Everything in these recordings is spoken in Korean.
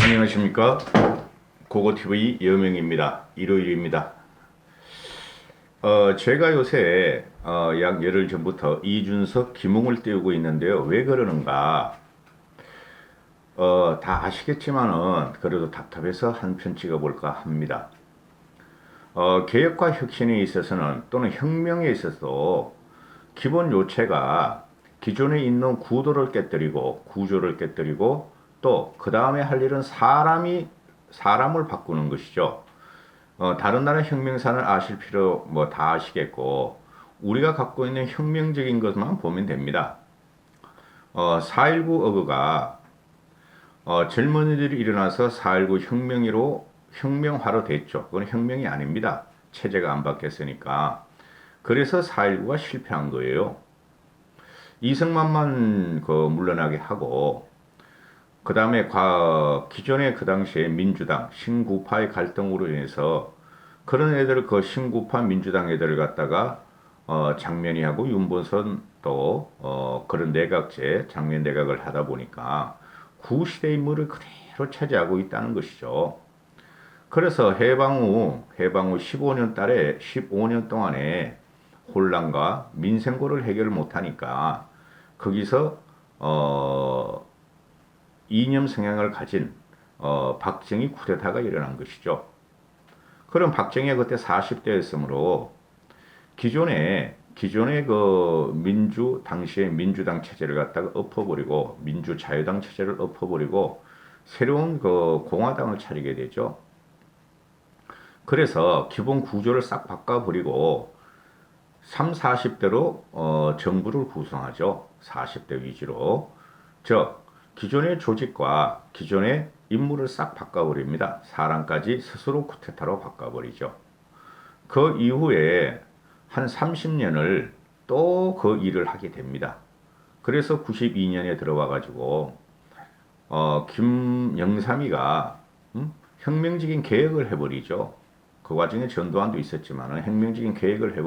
안녕하십니까. 고고TV 여명입니다. 일요일입니다. 제가 요새 약 열흘 전부터 이준석, 김웅을 띄우고 있는데요. 왜 그러는가? 다 아시겠지만은 그래도 답답해서 한 편 찍어볼까 합니다. 개혁과 혁신에 있어서는 또는 혁명에 있어서 기본 요체가 기존에 있는 구도를 깨뜨리고 구조를 깨뜨리고 또 그 다음에 할 일은 사람을 바꾸는 것이죠. 다른 나라 혁명사를 아실 필요 뭐 다 아시겠고 우리가 갖고 있는 혁명적인 것만 보면 됩니다. 4.19 어그가 젊은이들이 일어나서 4.19 혁명화로 됐죠. 그건 혁명이 아닙니다. 체제가 안 바뀌었으니까. 그래서 4.19가 실패한 거예요. 이승만만 물러나게 하고 그 다음에 기존의 그 당시에 민주당 신구파의 갈등으로 인해서 그런 애들 신구파 민주당 애들을 갖다가 장면이하고 윤보선 또 그런 내각제 장면 내각을 하다 보니까 구시대 인물을 그대로 차지하고 있다는 것이죠. 그래서 해방 후 15년 동안에 혼란과 민생고를 해결을 못하니까 거기서 이념 성향을 가진 박정희 쿠데타가 일어난 것이죠. 그럼 박정희가 그때 40대였으므로 기존의 당시의 민주당 체제를 갖다가 엎어버리고 민주자유당 체제를 엎어버리고 새로운 공화당을 차리게 되죠. 그래서 기본 구조를 싹 바꿔버리고 3, 40대로 정부를 구성하죠. 40대 위주로. 즉 기존의 조직과 기존의 인물을 싹 바꿔버립니다. 사람까지 스스로 쿠데타로 바꿔버리죠. 그 이후에 한 30년을 또 그 일을 하게 됩니다. 그래서 92년에 들어와가지고 김영삼이가 혁명적인 개혁을 해버리죠. 그 과정에 전두환도 있었지만 혁명적인 개혁을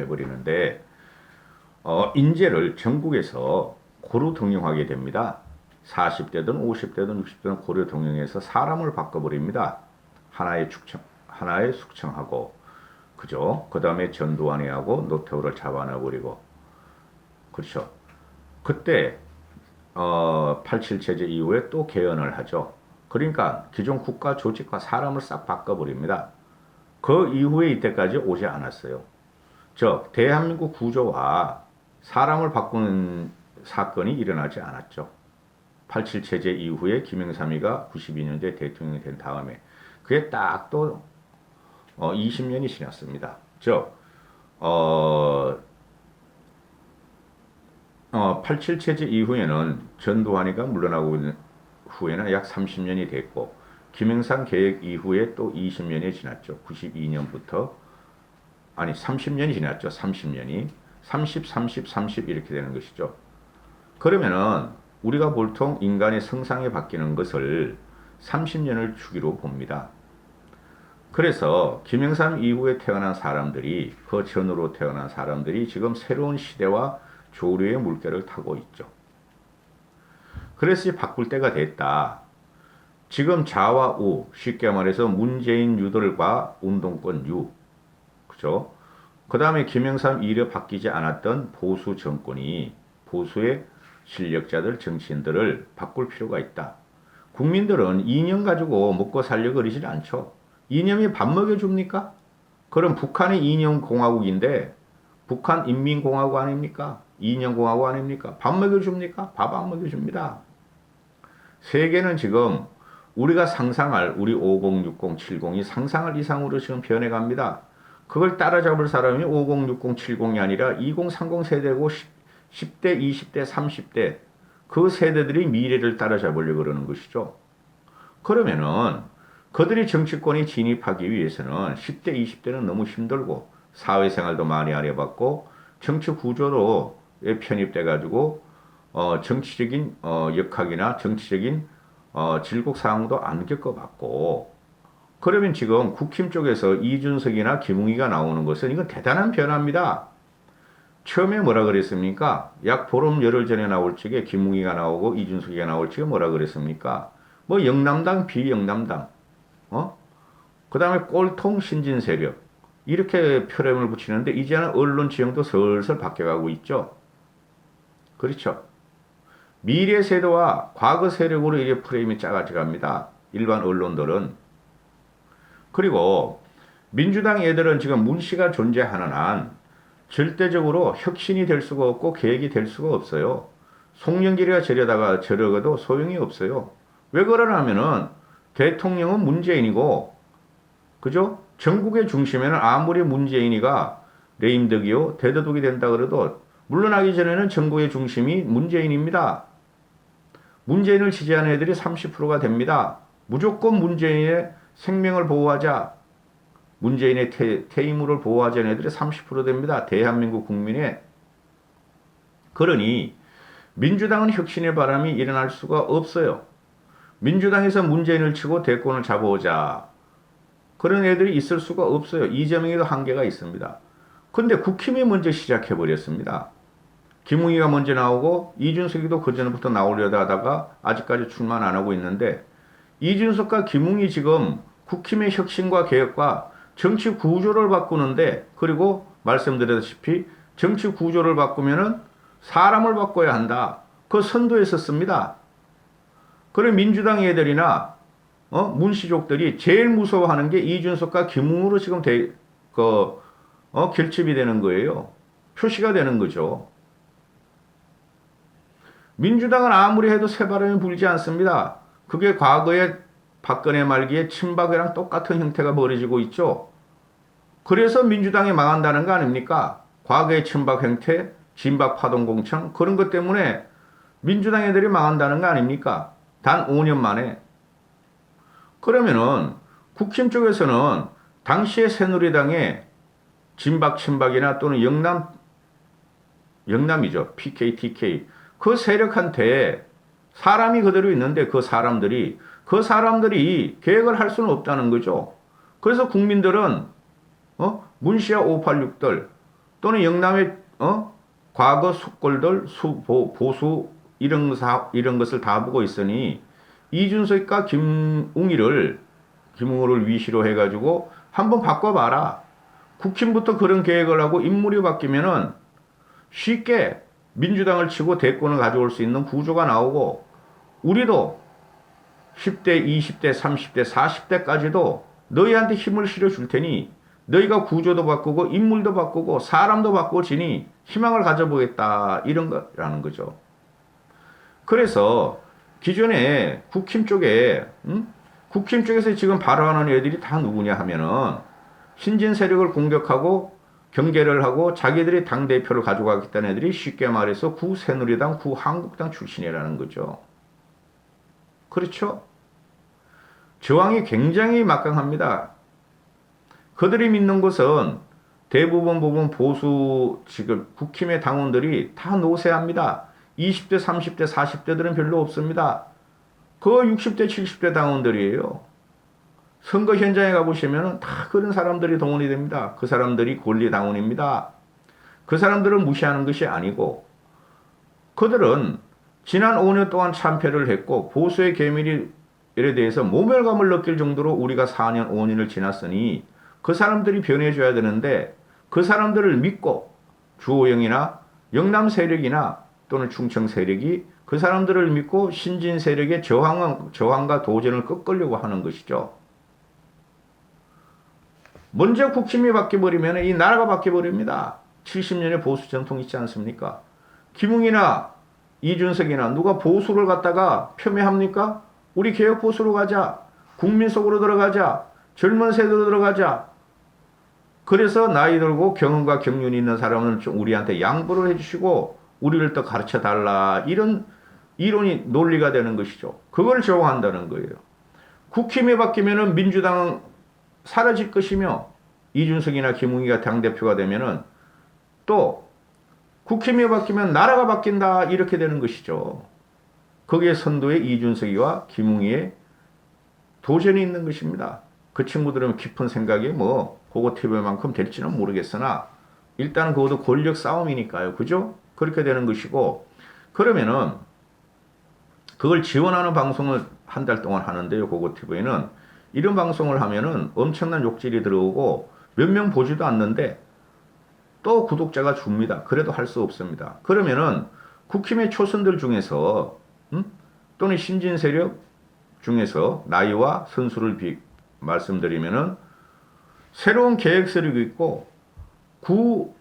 해버리는데 인재를 전국에서 고루 등용하게 됩니다. 40대든 50대든 60대든 고려 등용해서 사람을 바꿔버립니다. 하나의 숙청하고 그죠? 그 다음에 전두환이 하고 노태우를 잡아놔버리고 그렇죠. 그때 87 체제 이후에 또 개헌을 하죠. 그러니까 기존 국가 조직과 사람을 싹 바꿔버립니다. 그 이후에 이때까지 오지 않았어요. 즉 대한민국 구조와 사람을 바꾸는 사건이 일어나지 않았죠. 87 체제 이후에 김영삼이가 92년도에 대통령이 된 다음에 그게 딱 또 20년이 지났습니다. 즉 87 체제 이후에는 전두환이가 물러나고 있는 후에는 약 30년이 됐고 김영삼 개혁 이후에 또 20년이 지났죠. 92년부터 아니 30년이 지났죠. 30년이 30 이렇게 되는 것이죠. 그러면은 우리가 보통 인간의 성상이 바뀌는 것을 30년을 주기로 봅니다. 그래서 김영삼 이후에 태어난 사람들이 그 전으로 태어난 사람들이 지금 새로운 시대와 조류의 물결을 타고 있죠. 그래서 바꿀 때가 됐다. 지금 좌와 우, 쉽게 말해서 문재인 유들과 운동권 유, 그죠? 그 다음에 김영삼 이래 바뀌지 않았던 보수 정권이 보수의 실력자들, 정치인들을 바꿀 필요가 있다. 국민들은 이념 가지고 먹고 살려고 그러지 않죠. 이념이 밥 먹여줍니까? 그럼 북한이 이념 공화국인데 북한 인민공화국 아닙니까? 이념 공화국 아닙니까? 밥 먹여줍니까? 밥 안 먹여줍니다. 세계는 지금 우리가 상상할 우리 50, 60, 70이 상상할 이상으로 지금 변해갑니다. 그걸 따라잡을 사람이 50, 60, 70이 아니라 20, 30 세대고 10대, 20대, 30대 그 세대들이 미래를 따라잡으려고 그러는 것이죠. 그러면은 그들이 정치권에 진입하기 위해서는 10대, 20대는 너무 힘들고 사회생활도 많이 안 해봤고 정치 구조로 편입돼 가지고 정치적인 역학이나 정치적인 질곡 사항도 안 겪어봤고 그러면 지금 국힘 쪽에서 이준석이나 김웅이가 나오는 것은 이건 대단한 변화입니다. 처음에 뭐라 그랬습니까? 약 보름 열흘 전에 나올 적에 김웅이가 나오고 이준석이가 나올 적에 뭐라 그랬습니까? 뭐 영남당, 비영남당, 그 다음에 꼴통 신진 세력. 이렇게 표현을 붙이는데 이제는 언론 지형도 슬슬 바뀌어가고 있죠. 그렇죠. 미래 세대와 과거 세력으로 이게 프레임이 작아져 갑니다. 일반 언론들은. 그리고 민주당 애들은 지금 문씨가 존재하는 한 절대적으로 혁신이 될 수가 없고 계획이 될 수가 없어요. 송영길이가 저려가도 소용이 없어요. 왜 그러냐면은 대통령은 문재인이고, 그죠? 전국의 중심에는 아무리 문재인이가 레임덕이요 대도둑이 된다 그래도 물러나기 전에는 전국의 중심이 문재인입니다. 문재인을 지지하는 애들이 30%가 됩니다. 무조건 문재인의 생명을 보호하자. 문재인의 퇴임을 보호하자는 애들이 30% 됩니다. 대한민국 국민의. 그러니 민주당은 혁신의 바람이 일어날 수가 없어요. 민주당에서 문재인을 치고 대권을 잡아오자. 그런 애들이 있을 수가 없어요. 이재명에도 한계가 있습니다. 근데 국힘이 먼저 시작해버렸습니다. 김웅이가 먼저 나오고 이준석이도 그전부터 나오려다 하다가 아직까지 출마 안 하고 있는데 이준석과 김웅이 지금 국힘의 혁신과 개혁과 정치 구조를 바꾸는데, 그리고 말씀드렸다시피 정치 구조를 바꾸면은 사람을 바꿔야 한다. 그 선도했었습니다. 그래 민주당 애들이나 문시족들이 제일 무서워하는 게 이준석과 김웅으로 지금 결집이 되는 거예요. 표시가 되는 거죠. 민주당은 아무리 해도 새바람이 불지 않습니다. 그게 과거에 박근혜 말기에 친박이랑 똑같은 형태가 벌어지고 있죠. 그래서 민주당이 망한다는 거 아닙니까? 과거의 친박 형태, 진박 파동공천, 그런 것 때문에 민주당 애들이 망한다는 거 아닙니까? 단 5년 만에. 그러면은 국힘 쪽에서는 당시의 새누리당의 진박 친박이나 또는 영남이죠. PK, TK. 그 세력한테 사람이 그대로 있는데 그 사람들이 계획을 할 수는 없다는 거죠. 그래서 국민들은 문시아 586들 또는 영남의 과거 숙골들 보수 이런 것을 다 보고 있으니 이준석과 김웅이를 위시로 해가지고 한번 바꿔봐라. 국힘부터 그런 계획을 하고 인물이 바뀌면은 쉽게 민주당을 치고 대권을 가져올 수 있는 구조가 나오고, 우리도 10대, 20대, 30대, 40대까지도 너희한테 힘을 실어줄 테니 너희가 구조도 바꾸고 인물도 바꾸고 사람도 바꿔지니 희망을 가져보겠다, 이런 거라는 거죠. 그래서 기존에 국힘 쪽에서 지금 발언하는 애들이 다 누구냐 하면은 신진 세력을 공격하고 경계를 하고 자기들이 당대표를 가져가겠다는 애들이 쉽게 말해서 구새누리당, 구한국당 출신이라는 거죠. 그렇죠? 저항이 굉장히 막강합니다. 그들이 믿는 것은 대부분 보수 지금 국힘의 당원들이 다 노쇠합니다. 20대, 30대, 40대들은 별로 없습니다. 그 60대, 70대 당원들이에요. 선거 현장에 가보시면 다 그런 사람들이 동원이 됩니다. 그 사람들이 권리당원입니다. 그 사람들을 무시하는 것이 아니고, 그들은 지난 5년 동안 참패를 했고 보수의 계밀에 대해서 모멸감을 느낄 정도로 우리가 4년, 5년을 지났으니 그 사람들이 변해줘야 되는데, 그 사람들을 믿고 주호영이나 영남 세력이나 또는 충청 세력이 그 사람들을 믿고 신진 세력의 저항과 도전을 꺾으려고 하는 것이죠. 먼저 국힘이 바뀌어버리면 이 나라가 바뀌어버립니다. 70년의 보수 전통 있지 않습니까? 김웅이나 이준석이나 누가 보수를 갖다가 폄훼합니까? 우리 개혁 보수로 가자. 국민 속으로 들어가자. 젊은 세대로 들어가자. 그래서 나이 들고 경험과 경륜이 있는 사람은 좀 우리한테 양보를 해주시고 우리를 더 가르쳐 달라. 이런 이론이 논리가 되는 것이죠. 그걸 저항한다는 거예요. 국힘이 바뀌면은 민주당은 사라질 것이며, 이준석이나 김웅이가 당대표가 되면은 또 국힘이 바뀌면 나라가 바뀐다, 이렇게 되는 것이죠. 거기에 선도의 이준석이와 김웅이의 도전이 있는 것입니다. 그 친구들은 깊은 생각이 그거 TV만큼 될지는 모르겠으나 일단 그것도 권력 싸움이니까요. 그죠? 그렇게 되는 것이고, 그러면은 그걸 지원하는 방송을 한 달 동안 하는데요. 고고TV는 이런 방송을 하면은 엄청난 욕질이 들어오고 몇 명 보지도 않는데 또 구독자가 줍니다. 그래도 할 수 없습니다. 그러면은 국힘의 초선들 중에서 또는 신진 세력 중에서 나이와 선수를 말씀드리면은 새로운 계획 세력이 있고 구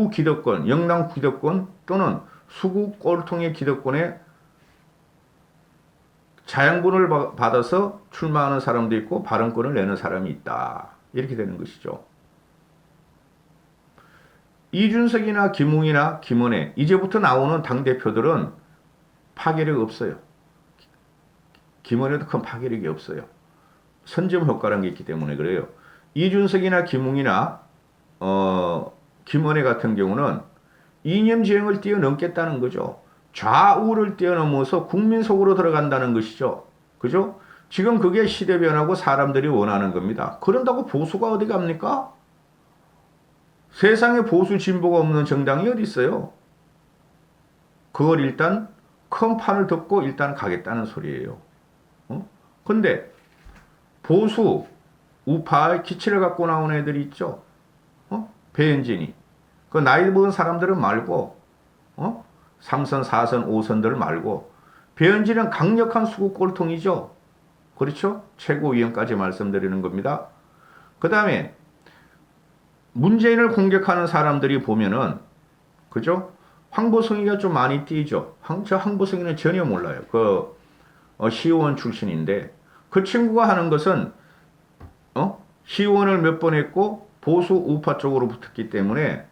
기득권, 영남 기득권 또는 수구 꼴통의 기득권에 자양분을 받아서 출마하는 사람도 있고 발언권을 내는 사람이 있다. 이렇게 되는 것이죠. 이준석이나 김웅이나 김은혜 이제부터 나오는 당대표들은 파괴력이 없어요. 김은혜도 큰 파괴력이 없어요. 선점 효과라는 게 있기 때문에 그래요. 이준석이나 김웅이나 김은혜 같은 경우는 이념지형을 뛰어넘겠다는 거죠. 좌우를 뛰어넘어서 국민 속으로 들어간다는 것이죠. 그죠? 지금 그게 시대 변화고 사람들이 원하는 겁니다. 그런다고 보수가 어디 갑니까? 세상에 보수 진보가 없는 정당이 어디 있어요? 그걸 일단 큰 판을 덮고 일단 가겠다는 소리예요. 근데 보수 우파의 기치를 갖고 나온 애들이 있죠. 배현진이. 그 나이 먹은 사람들은 말고 3선, 4선, 5선들 말고 배현진은 강력한 수구 꼴통이죠. 그렇죠? 최고위원까지 말씀드리는 겁니다. 그 다음에 문재인을 공격하는 사람들이 보면은 그죠? 황보성이가 좀 많이 띄죠. 저 황보성이는 전혀 몰라요. 시의원 출신인데 그 친구가 하는 것은 시의원을 몇 번 했고 보수 우파 쪽으로 붙었기 때문에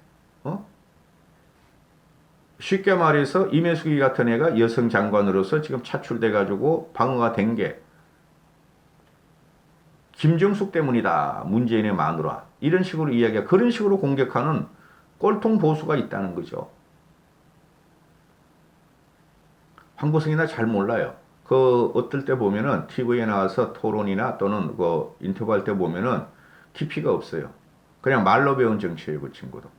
쉽게 말해서 임혜숙이 같은 애가 여성 장관으로서 지금 차출돼 가지고 방어가 된 게 김정숙 때문이다. 문재인의 마누라. 이런 식으로 이야기가 그런 식으로 공격하는 꼴통 보수가 있다는 거죠. 황보성이나 잘 몰라요. 어떨 때 보면은 TV에 나와서 토론이나 또는 인터뷰할 때 보면은 깊이가 없어요. 그냥 말로 배운 정치예요, 그 친구도.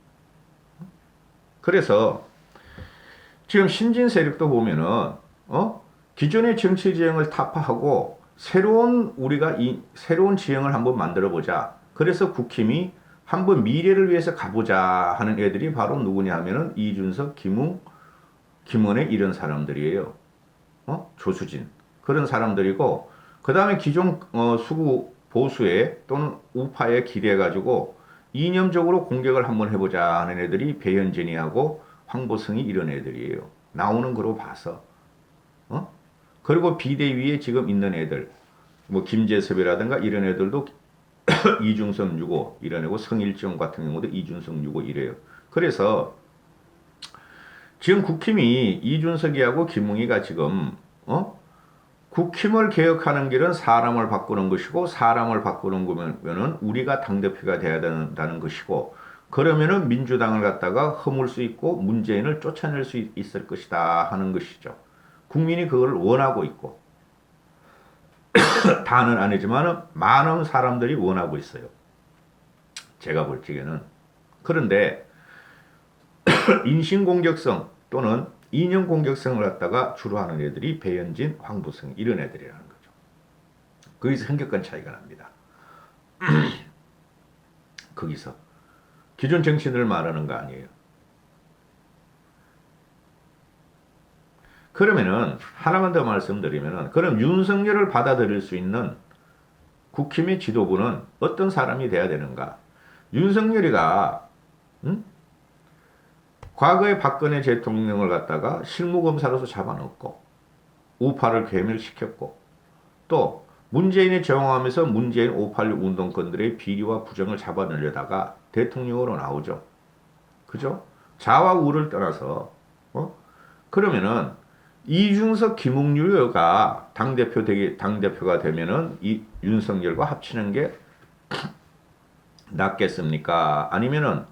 그래서 지금 신진 세력도 보면은 기존의 정치 지형을 타파하고 우리가 새로운 지형을 한번 만들어 보자. 그래서 국힘이 한번 미래를 위해서 가보자 하는 애들이 바로 누구냐 하면은 이준석, 김웅, 김은혜 이런 사람들이에요. 조수진 그런 사람들이고 그 다음에 기존 수구 보수에 또는 우파에 기대해 가지고 이념적으로 공격을 한번 해보자 하는 애들이 배현진이하고 황보성이 이런 애들이에요. 나오는 거로 봐서. 그리고 비대위에 지금 있는 애들, 뭐 김재섭이라든가 이런 애들도 이준석 6호 이런 애고 성일정 같은 경우도 이준석 6호 이래요. 그래서 지금 국힘이 이준석이하고 김웅이가 지금 국힘을 개혁하는 길은 사람을 바꾸는 것이고 사람을 바꾸는 거면은 우리가 당대표가 돼야 된다는 것이고 그러면은 민주당을 갖다가 허물 수 있고 문재인을 쫓아낼 수 있을 것이다 하는 것이죠. 국민이 그걸 원하고 있고 다는 아니지만 많은 사람들이 원하고 있어요. 제가 볼 적에는. 그런데 인신공격성 또는 이념공격성을 갖다가 주로 하는 애들이 배현진, 황보성 이런 애들이라는 거죠. 거기서 현격한 차이가 납니다. 거기서 기존 정치인을 말하는 거 아니에요. 그러면은 하나만 더 말씀드리면은 그럼 윤석열을 받아들일 수 있는 국힘의 지도부는 어떤 사람이 돼야 되는가? 윤석열이가 과거에 박근혜 대통령을 갖다가 실무검사로서 잡아놓고 우파를 괴멸시켰고 또 문재인이 저항하면서 문재인 586 운동권들의 비리와 부정을 잡아내려다가 대통령으로 나오죠. 그죠? 자와 우를 떠나서 그러면은 이준석, 김웅유가 당대표가 되면은 이 윤석열과 합치는 게 낫겠습니까? 아니면은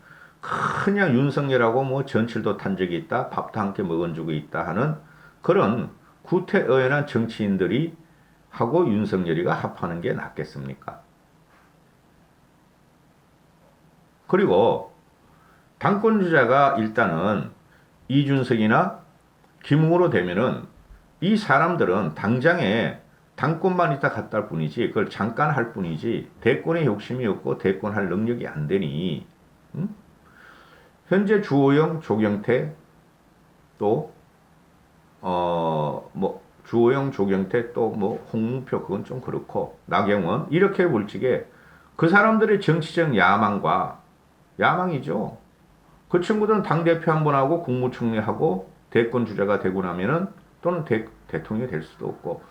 그냥 윤석열하고 뭐 전철도 탄 적이 있다, 밥도 함께 먹은 적이 있다 하는 그런 구태의연한 정치인들이 하고 윤석열이가 합하는 게 낫겠습니까? 그리고 당권 주자가 일단은 이준석이나 김웅으로 되면은 이 사람들은 당장에 당권만 있다 갔다 할 뿐이지 그걸 잠깐 할 뿐이지 대권에 욕심이 없고 대권할 능력이 안 되니 현재 주호영, 조경태 또 주호영, 조경태 또 뭐 홍문표 그건 좀 그렇고 나경원 이렇게 볼 적에 그 사람들의 정치적 야망이죠. 그 친구들은 당대표 한 번 하고 국무총리하고 대권 주자가 되고 나면은 또는 대통령이 될 수도 없고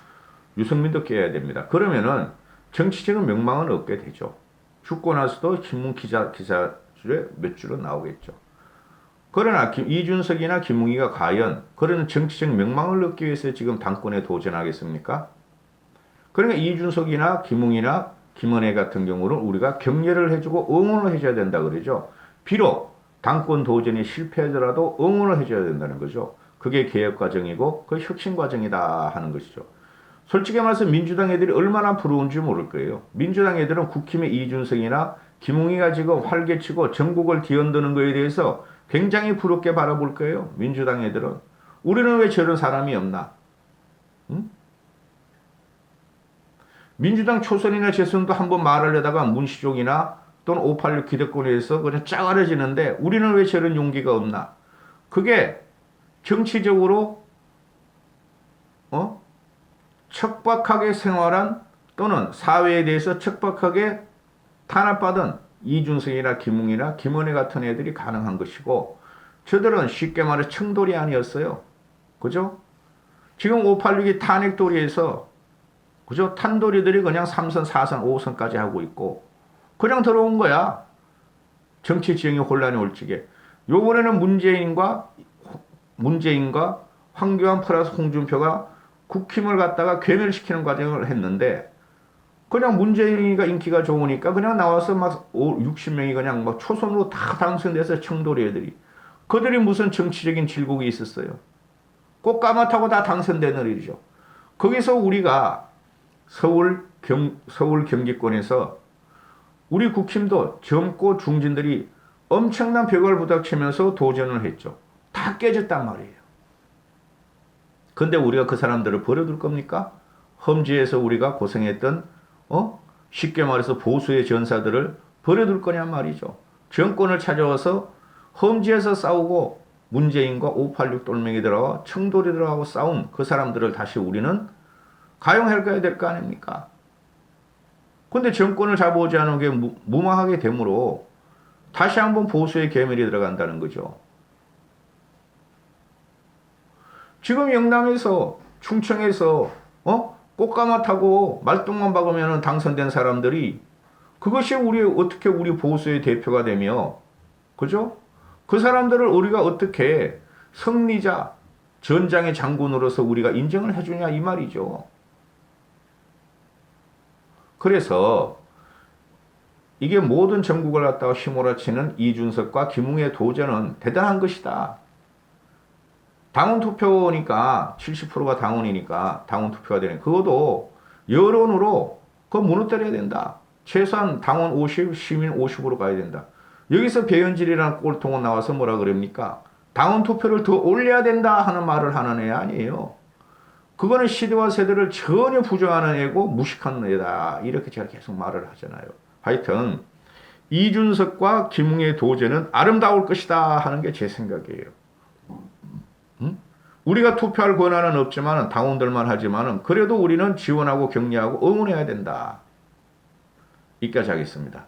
유승민도 깨야 됩니다. 그러면은 정치적인 명망은 없게 되죠. 죽고 나서도 신문 기사줄에 몇 줄은 나오겠죠. 그러나 이준석이나 김웅이가 과연 그런 정치적 명망을 얻기 위해서 지금 당권에 도전하겠습니까? 그러니까 이준석이나 김웅이나 김은혜 같은 경우는 우리가 격려를 해주고 응원을 해줘야 된다 그러죠. 비록 당권 도전이 실패하더라도 응원을 해줘야 된다는 거죠. 그게 개혁 과정이고 그 혁신 과정이다 하는 것이죠. 솔직히 말해서 민주당 애들이 얼마나 부러운지 모를 거예요. 민주당 애들은 국힘의 이준석이나 김웅이가 지금 활개치고 전국을 뒤흔드는 거에 대해서 굉장히 부럽게 바라볼 거예요. 민주당 애들은. 우리는 왜 저런 사람이 없나? 응? 민주당 초선이나 재선도 한번 말하려다가 문시족이나 또는 586 기득권에서 그냥 짜가려지는데 우리는 왜 저런 용기가 없나? 그게 정치적으로 척박하게 생활한 또는 사회에 대해서 척박하게 탄압받은 이준석이나 김웅이나 김은혜 같은 애들이 가능한 것이고 저들은 쉽게 말해 청돌이 아니었어요. 그죠? 지금 586이 탄핵도리에서 그죠? 탄도리들이 그냥 3선, 4선, 5선까지 하고 있고 그냥 들어온 거야. 정치 지형이 혼란이 올 적에. 요번에는 문재인과 황교안 플러스 홍준표가 국힘을 갖다가 괴멸시키는 과정을 했는데 그냥 문재인이가 인기가 좋으니까 그냥 나와서 막 60명이 그냥 막 초선으로 다 당선돼서 청도리 애들이. 그들이 무슨 정치적인 질곡이 있었어요. 꽃가마 타고 다 당선되는 일이죠. 거기서 우리가 서울 경기권에서 우리 국힘도 젊고 중진들이 엄청난 벽을 부닥치면서 도전을 했죠. 다 깨졌단 말이에요. 근데 우리가 그 사람들을 버려둘 겁니까? 험지에서 우리가 고생했던 쉽게 말해서 보수의 전사들을 버려둘 거냔 말이죠. 정권을 찾아와서 험지에서 싸우고 문재인과 586 똘맹이들하고 청돌이들하고 싸운 그 사람들을 다시 우리는 가용해야 될 거 아닙니까? 근데 정권을 잡아오지 않은 게 무망하게 되므로 다시 한번 보수의 계멸이 들어간다는 거죠. 지금 영남에서 충청에서 꽃가마 타고 말똥만 박으면 당선된 사람들이 그것이 어떻게 우리 보수의 대표가 되며 그죠? 그 사람들을 우리가 어떻게 승리자 전장의 장군으로서 우리가 인정을 해주냐 이 말이죠. 그래서 이게 모든 전국을 갖다가 휘몰아치는 이준석과 김웅의 도전은 대단한 것이다. 당원 투표니까 70%가 당원이니까 당원 투표가 되는 그것도 여론으로 그거 무너뜨려야 된다. 최소한 당원 50, 시민 50으로 가야 된다. 여기서 배현진이라는 꼴통은 나와서 뭐라 그럽니까? 당원 투표를 더 올려야 된다 하는 말을 하는 애 아니에요. 그거는 시대와 세대를 전혀 부정하는 애고 무식한 애다. 이렇게 제가 계속 말을 하잖아요. 하여튼 이준석과 김웅의 도전은 아름다울 것이다 하는 게 제 생각이에요. 우리가 투표할 권한은 없지만 당원들만 하지만 그래도 우리는 지원하고 격려하고 응원해야 된다. 여기까지 하겠습니다.